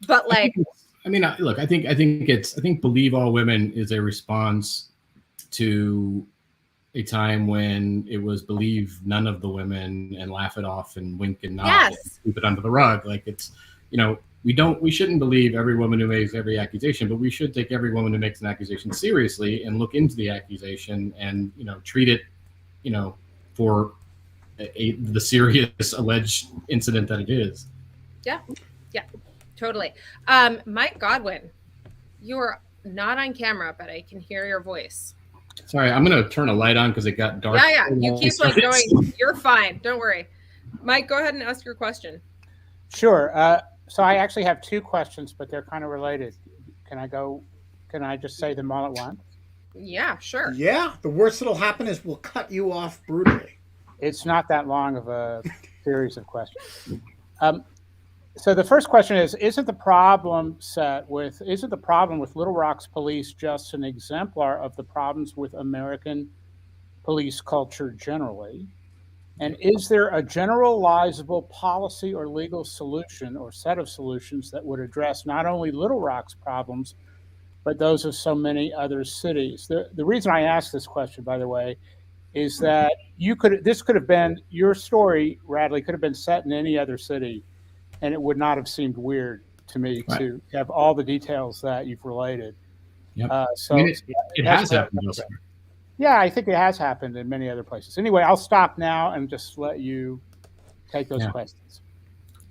but I think Believe All Women is a response to a time when it was believe none of the women and laugh it off and wink and nod and sweep it under the rug. We shouldn't believe every woman who makes every accusation, but we should take every woman who makes an accusation seriously and look into the accusation and, treat it, for the serious alleged incident that it is. Yeah, totally. Mike Godwin, you are not on camera, but I can hear your voice. Sorry, I'm going to turn a light on because it got dark. Yeah, you keep going. You're fine. Don't worry. Mike, go ahead and ask your question. Sure. So I actually have 2 questions, but they're kind of related. Can I just say them all at once? Yeah, sure. Yeah. The worst that'll happen is we'll cut you off brutally. It's not that long of a series of questions. So the first question is, isn't the problem with Little Rock's police just an exemplar of the problems with American police culture generally? And is there a generalizable policy or legal solution or set of solutions that would address not only Little Rock's problems, but those of so many other cities? The reason I ask this question, by the way, is that this could have been your story, Radley, could have been set in any other city, and it would not have seemed weird to me to have all the details that you've related. Yep. It has happened. Yeah, I think it has happened in many other places. Anyway, I'll stop now and just let you take those questions.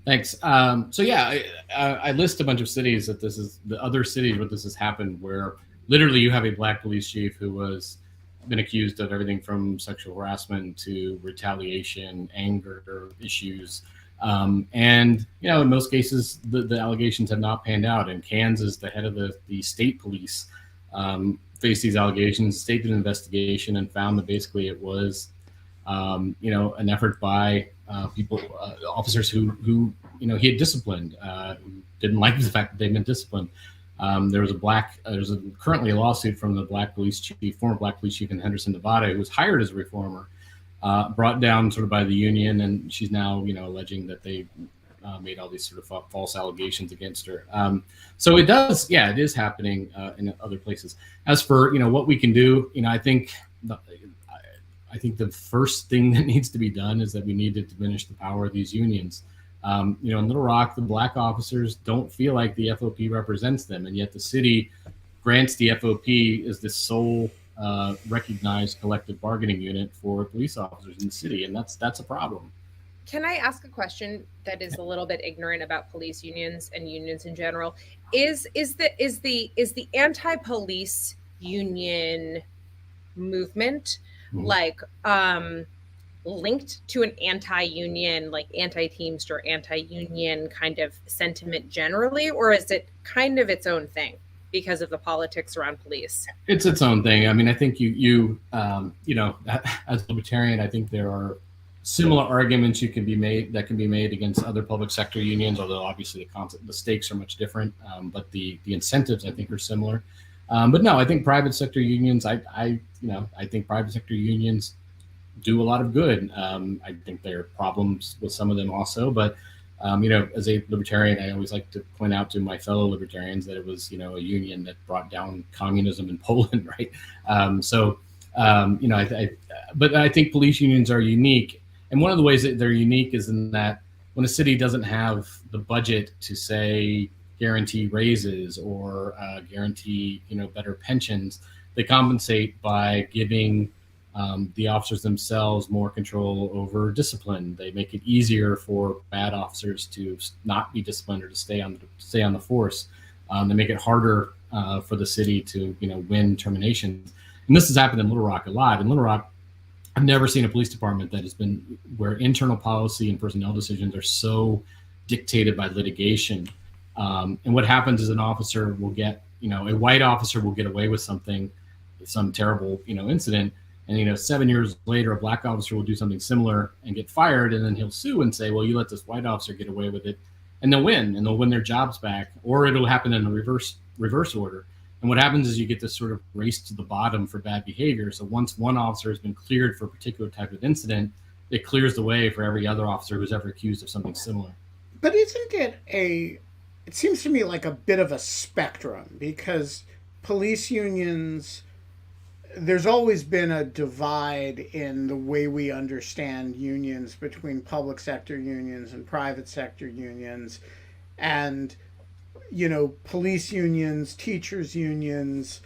Thanks. I list a bunch of cities that the other cities where this has happened, where literally you have a Black police chief who was been accused of everything from sexual harassment to retaliation, anger issues. And, in most cases, the allegations have not panned out. In Kansas, the head of the state police faced these allegations. The state did an investigation and found that basically it was an effort by officers who he had disciplined, who didn't like the fact that they'd been disciplined. There's currently a lawsuit from the former black police chief in Henderson, Nevada, who was hired as a reformer, brought down sort of by the union, and she's now, alleging that they made all these sort of false allegations against her. So it is happening in other places. As for what we can do, I think the first thing that needs to be done is that we need to diminish the power of these unions. In Little Rock, the black officers don't feel like the FOP represents them, and yet the city grants the FOP as the sole recognized collective bargaining unit for police officers in the city, and that's a problem. Can I ask a question that is a little bit ignorant about police unions and unions in general? Is the anti-police union movement linked to an anti-union, like anti-Teamster, anti-union kind of sentiment generally, or is it kind of its own thing because of the politics around police? It's its own thing. I mean, I think you as a libertarian, I think there are similar arguments that can be made against other public sector unions, although obviously the stakes are much different, but the incentives I think are similar. But no, I think private sector unions, I think private sector unions do a lot of good. I think there are problems with some of them also, but as a libertarian, I always like to point out to my fellow libertarians that it was, a union that brought down communism in Poland, right? But I think police unions are unique. And one of the ways that they're unique is in that when a city doesn't have the budget to, say, guarantee raises or guarantee, better pensions, they compensate by giving the officers themselves more control over discipline. They make it easier for bad officers to not be disciplined or to stay on the force. They make it harder for the city to, win terminations. And this has happened in Little Rock a lot. In Little Rock, I've never seen a police department that has been where internal policy and personnel decisions are so dictated by litigation. And what happens is an officer will get, a white officer will get away with something, some terrible, incident. And, 7 years later, a black officer will do something similar and get fired. And then he'll sue and say, well, you let this white officer get away with it. And they'll win their jobs back. Or it'll happen in a reverse order. And what happens is you get this sort of race to the bottom for bad behavior. So once one officer has been cleared for a particular type of incident, it clears the way for every other officer who's ever accused of something similar. But isn't it it seems to me like a bit of a spectrum, because police unions, there's always been a divide in the way we understand unions between public sector unions and private sector unions. And police unions, teachers unions,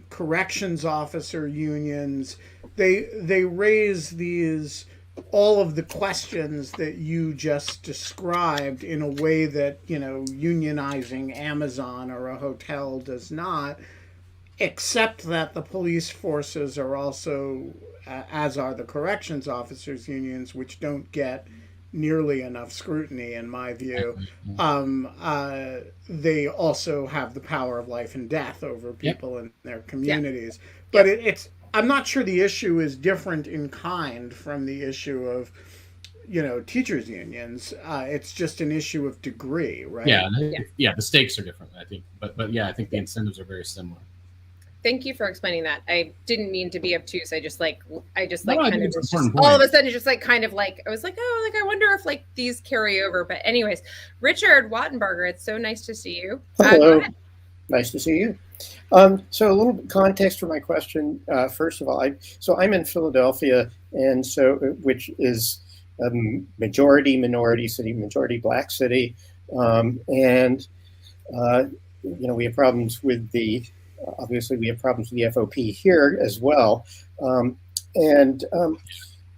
corrections officer unions, they raise all of the questions that you just described in a way that, unionizing Amazon or a hotel does not, except that the police forces are also, as are the corrections officers unions, which don't get nearly enough scrutiny in my view. They also have the power of life and death over people in their communities. But it's I'm not sure the issue is different in kind from the issue of teachers unions. It's just an issue of degree, right? The stakes are different, I think, but I think the incentives are very similar. Thank you for explaining that. I didn't mean to be obtuse. I just kind of all of a sudden just I was like, I wonder if these carry over. But anyways, Richard Wattenberger, it's so nice to see you. Hello. Nice to see you. So a little context for my question. First of all, I'm in Philadelphia, and which is a majority minority city, majority black city, and we have problems with obviously we have problems with the FOP here as well,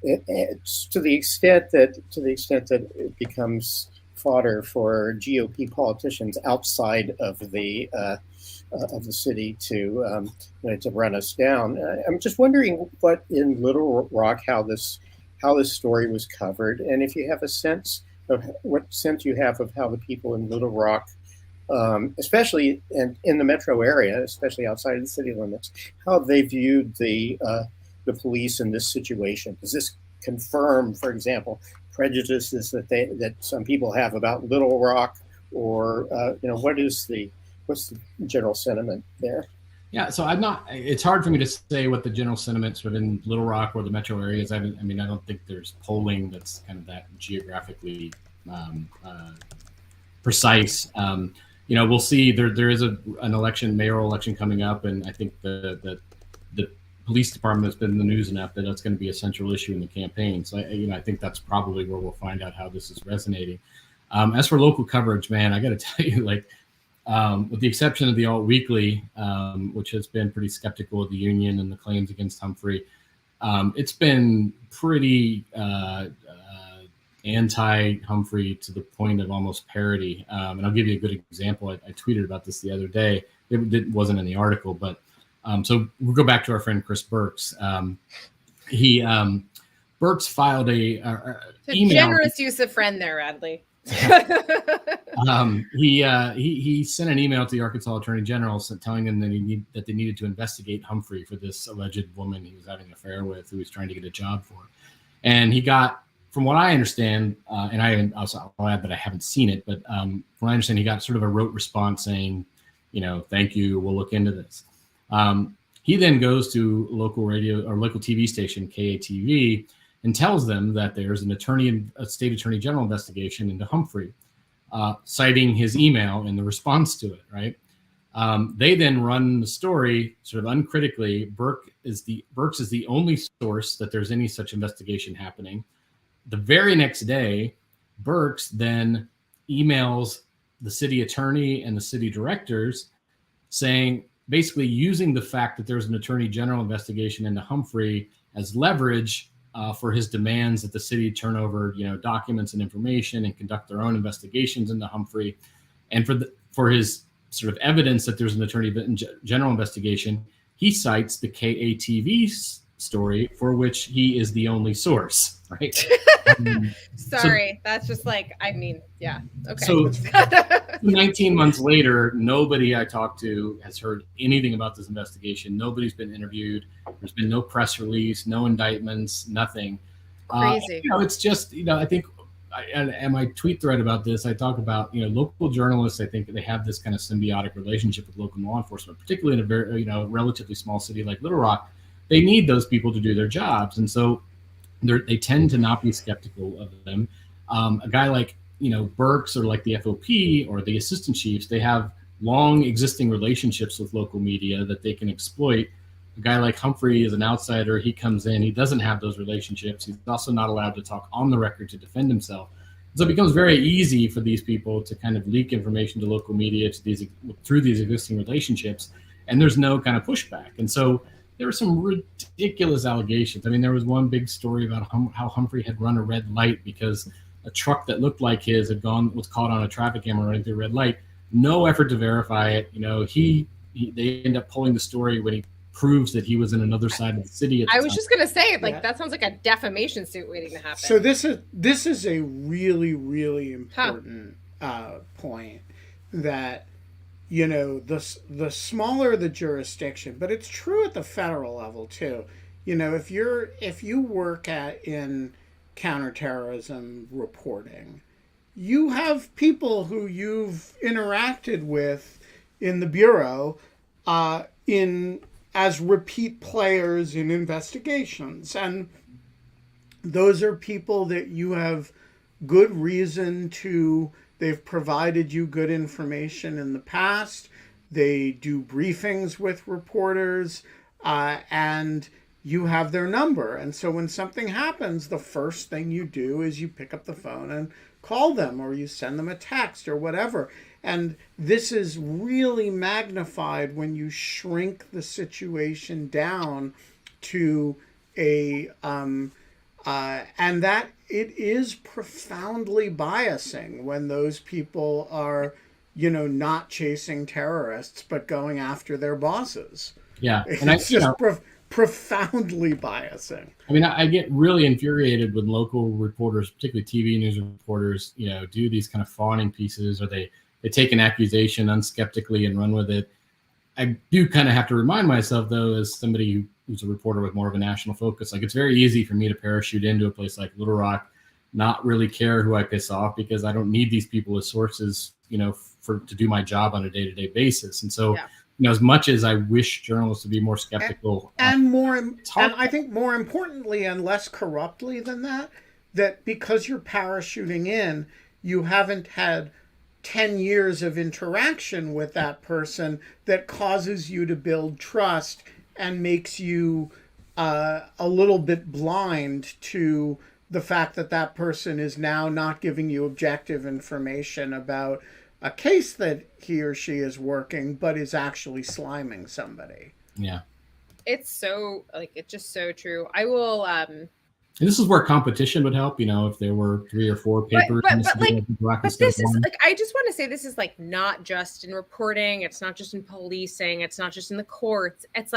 it's to the extent that it becomes fodder for GOP politicians outside of the city to run us down. I'm just wondering what in Little Rock how this story was covered, and if you have a sense of what sense you have of how the people in Little Rock especially in the metro area, especially outside of the city limits, how they viewed the police in this situation. Does this confirm, for example, prejudices that some people have about Little Rock, or what's the general sentiment there? Yeah, so it's hard for me to say what the general sentiment sort of in Little Rock or the metro areas. I don't think there's polling that's kind of that geographically precise. We'll see. There is an mayoral election coming up, and I think the police department has been in the news enough that that's going to be a central issue in the campaign. So I think that's probably where we'll find out how this is resonating. As for local coverage, man, I got to tell you, with the exception of the Alt Weekly, which has been pretty skeptical of the union and the claims against Humphrey, it's been pretty anti-Humphrey to the point of almost parody. And I'll give you a good example. I tweeted about this the other day. It wasn't in the article, but so we'll go back to our friend Chris Burks. Burks filed a email. Generous use of friend there, Radley. He sent an email to the Arkansas Attorney General telling them that they needed to investigate Humphrey for this alleged woman he was having an affair with, who he was trying to get a job for. And he got, from what I understand, and I'll add that I haven't seen it, but from what I understand, he got sort of a rote response saying, thank you, we'll look into this. He then goes to local radio or local TV station, KATV, and tells them that there's a state attorney general investigation into Humphrey, citing his email in the response to it, right? They then run the story sort of uncritically. Burks is the only source that there's any such investigation happening. The very next day, Burks then emails the city attorney and the city directors saying, basically using the fact that there's an attorney general investigation into Humphrey as leverage for his demands that the city turn over, documents and information and conduct their own investigations into Humphrey. And for his sort of evidence that there's an attorney general investigation, he cites the KATV story for which he is the only source, right? Sorry, that's just yeah. Okay. So 19 months later, nobody I talked to has heard anything about this investigation. Nobody's been interviewed. There's been no press release, no indictments, nothing. Crazy. It's just, I think, and my tweet thread about this, I talk about, local journalists. I think they have this kind of symbiotic relationship with local law enforcement, particularly in a very, relatively small city like Little Rock. They need those people to do their jobs. And so they tend to not be skeptical of them. A guy like, Burks or like the FOP or the assistant chiefs, they have long existing relationships with local media that they can exploit. A guy like Humphrey is an outsider. He comes in, he doesn't have those relationships. He's also not allowed to talk on the record to defend himself. So it becomes very easy for these people to kind of leak information to local media through these existing relationships. And there's no kind of pushback. And so there were some ridiculous allegations. There was one big story about how Humphrey had run a red light because a truck that looked like his was caught on a traffic camera running through a red light. No effort to verify it. They end up pulling the story when he proves that he was in another side of the city. I was just gonna say, that sounds like a defamation suit waiting to happen. So this is a really, really important point that. The smaller the jurisdiction, but it's true at the federal level too. If you work in counterterrorism reporting, you have people who you've interacted with in the bureau as repeat players in investigations, and those are people that you have good reason to. They've provided you good information in the past. They do briefings with reporters, and you have their number. And so when something happens, the first thing you do is you pick up the phone and call them, or you send them a text or whatever. And this is really magnified when you shrink the situation down to and that it is profoundly biasing when those people are, not chasing terrorists, but going after their bosses. Yeah. And it's just profoundly biasing. I get really infuriated when local reporters, particularly TV news reporters, do these kind of fawning pieces, or they they take an accusation unskeptically and run with it. I do kind of have to remind myself, though, as somebody who's a reporter with more of a national focus, like it's very easy for me to parachute into a place like Little Rock, not really care who I piss off, because I don't need these people as sources, to do my job on a day-to-day basis. And so, as much as I wish journalists to be more skeptical, and I think more importantly and less corruptly than that because you're parachuting in, you haven't had 10 years of interaction with that person that causes you to build trust and makes you a little bit blind to the fact that that person is now not giving you objective information about a case that he or she is working, but is actually sliming somebody. Yeah. It's so, it's just so true. I will, this is where competition would help, if there were 3 or 4 papers. But this is I just want to say, this is not just in reporting. It's not just in policing. It's not just in the courts. It's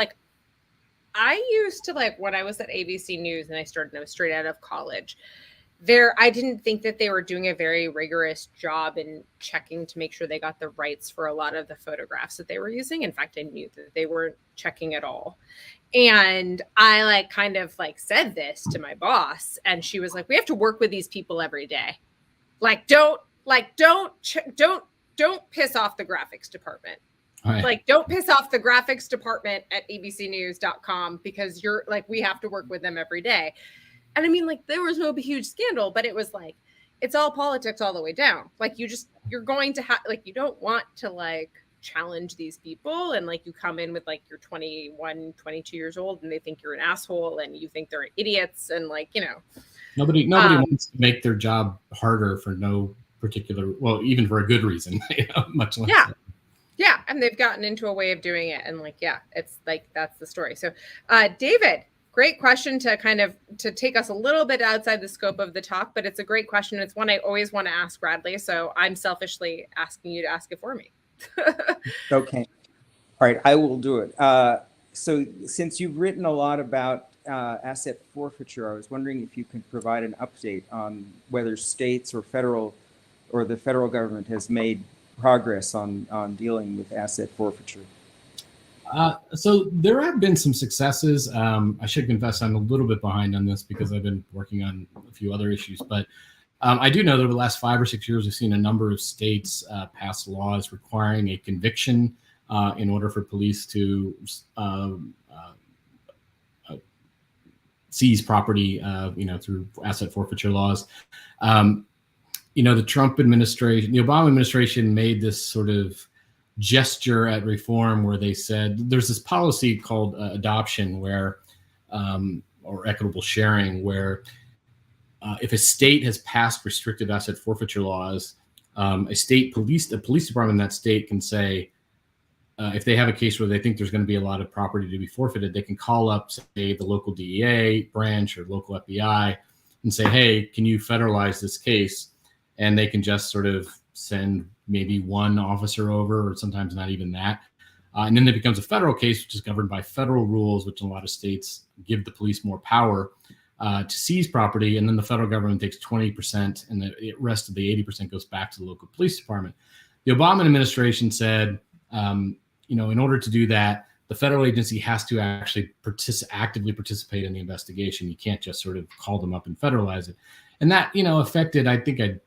I used to when I was at ABC News and I was straight out of college. I didn't think that they were doing a very rigorous job in checking to make sure they got the rights for a lot of the photographs that they were using. In fact, I knew that they weren't checking at all. And I said this to my boss, and she was like, we have to work with these people every day. Don't piss off the graphics department. Right. Don't piss off the graphics department at abcnews.com, because we have to work with them every day. And I mean, there was no huge scandal, but it was it's all politics all the way down. You're going to have, you don't want to challenge these people. And you come in with you're 21, 22 years old and they think you're an asshole and you think they're idiots. And nobody wants to make their job harder for no particular, even for a good reason, much less. Yeah. Yeah. And they've gotten into a way of doing it. And it's that's the story. So, David, great question to take us a little bit outside the scope of the talk, but it's a great question. It's one I always want to ask Radley. So I'm selfishly asking you to ask it for me. Okay. All right. I will do it. So since you've written a lot about asset forfeiture, I was wondering if you could provide an update on whether states or the federal government has made progress on dealing with asset forfeiture. So there have been some successes. I should confess I'm a little bit behind on this because I've been working on a few other issues, but I do know that over the last 5 or 6 years, we've seen a number of states pass laws requiring a conviction in order for police to seize property, through asset forfeiture laws. The Trump administration, the Obama administration made this sort of gesture at reform where they said there's this policy called adoption or equitable sharing, where if a state has passed restrictive asset forfeiture laws, a police department in that state can say, if they have a case where they think there's going to be a lot of property to be forfeited, they can call up, say, the local DEA branch or local FBI and say, hey, can you federalize this case? And they can just sort of send maybe one officer over, or sometimes not even that. And then it becomes a federal case, which is governed by federal rules, which in a lot of states give the police more power to seize property. And then the federal government takes 20%, and the rest of the 80% goes back to the local police department. The Obama administration said, in order to do that, the federal agency has to actually actively participate in the investigation. You can't just sort of call them up and federalize it. And that, affected, I think I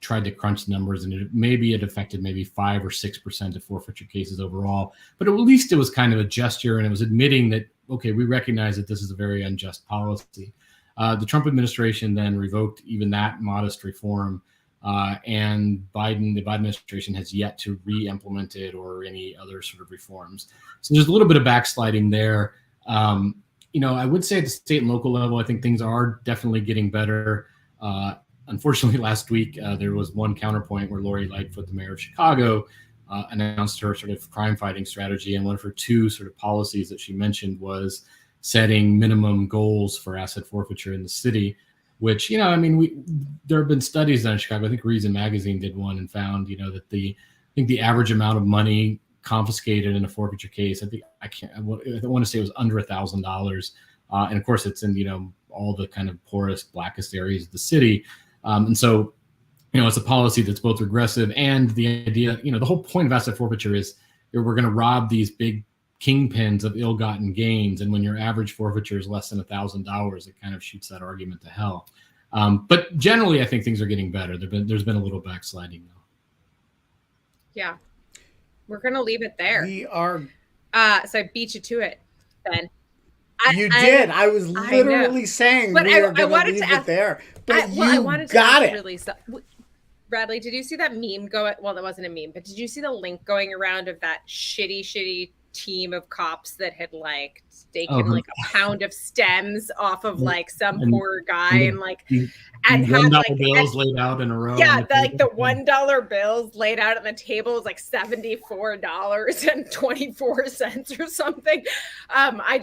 tried to crunch the numbers, and it affected maybe 5 or 6% of forfeiture cases overall. But at least it was kind of a gesture, and it was admitting that, okay, we recognize that this is a very unjust policy. The Trump administration then revoked even that modest reform, and the Biden administration has yet to re-implement it or any other sort of reforms. So there's a little bit of backsliding there. I would say at the state and local level, I think things are definitely getting better. Unfortunately, last week, there was one counterpoint where Lori Lightfoot, the mayor of Chicago, announced her sort of crime-fighting strategy. And one of her 2 sort of policies that she mentioned was setting minimum goals for asset forfeiture in the city, which, there have been studies done in Chicago. I think Reason Magazine did one and found, that the average amount of money confiscated in a forfeiture case, I want to say it was under $1,000. And of course, it's in, all the kind of poorest, blackest areas of the city. And so it's a policy that's both regressive and the idea, the whole point of asset forfeiture is we're going to rob these big kingpins of ill-gotten gains. And when your average forfeiture is less than $1,000, it kind of shoots that argument to hell. But generally, I think things are getting better. There's been a little backsliding, though. Yeah. We're going to leave it there. We are. So I beat you to it, Ben. You did. I was literally saying we are going to leave it there. But I wanted to got it. Really, Radley, did you see that meme go? Well, that wasn't a meme, but did you see the link going around of that shitty team of cops that had like taken like a pound of stems off of like some poor guy and had like bills laid out in a row? Yeah, like the $1 bills laid out on the table was like $74.24 or something. I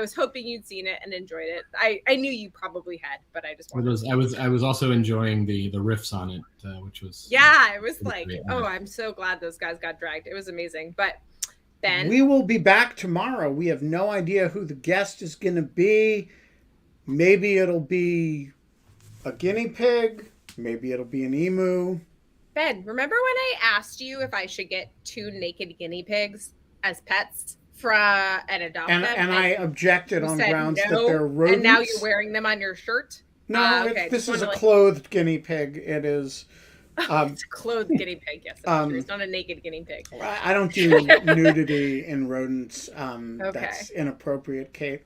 was hoping you'd seen it and enjoyed it. I knew you probably had, but I just wanted I was also enjoying the riffs on it, which was it was like great. Oh, I'm so glad those guys got dragged. It was amazing. But Ben, we will be back tomorrow. We have no idea who the guest is going to be. Maybe it'll be a guinea pig. Maybe it'll be an emu. Ben, remember when I asked you if I should get 2 naked guinea pigs as pets and adopt them? And I objected on grounds that they're rodents. And now you're wearing them on your shirt? No, okay. This is a clothed guinea pig. It is... it's a clothed guinea pig, yes. It's not a naked guinea pig. I don't do nudity in rodents. That's inappropriate, Kate.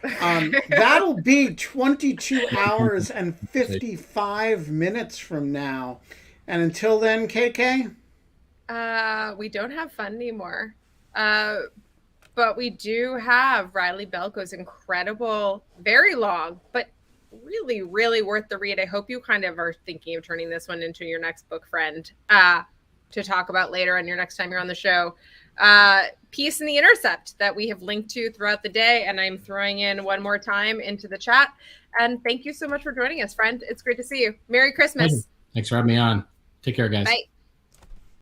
That'll be 22 hours and 55 minutes from now. And until then, KK? We don't have fun anymore. But we do have Radley Balko's incredible, very long, but really, really worth the read. I hope you kind of are thinking of turning this one into your next book friend to talk about later on your next time you're on the show. Piece in the Intercept that we have linked to throughout the day, and I'm throwing in one more time into the chat. And thank you so much for joining us, friend. It's great to see you. Merry Christmas. Thanks for having me on. Take care, guys. Bye.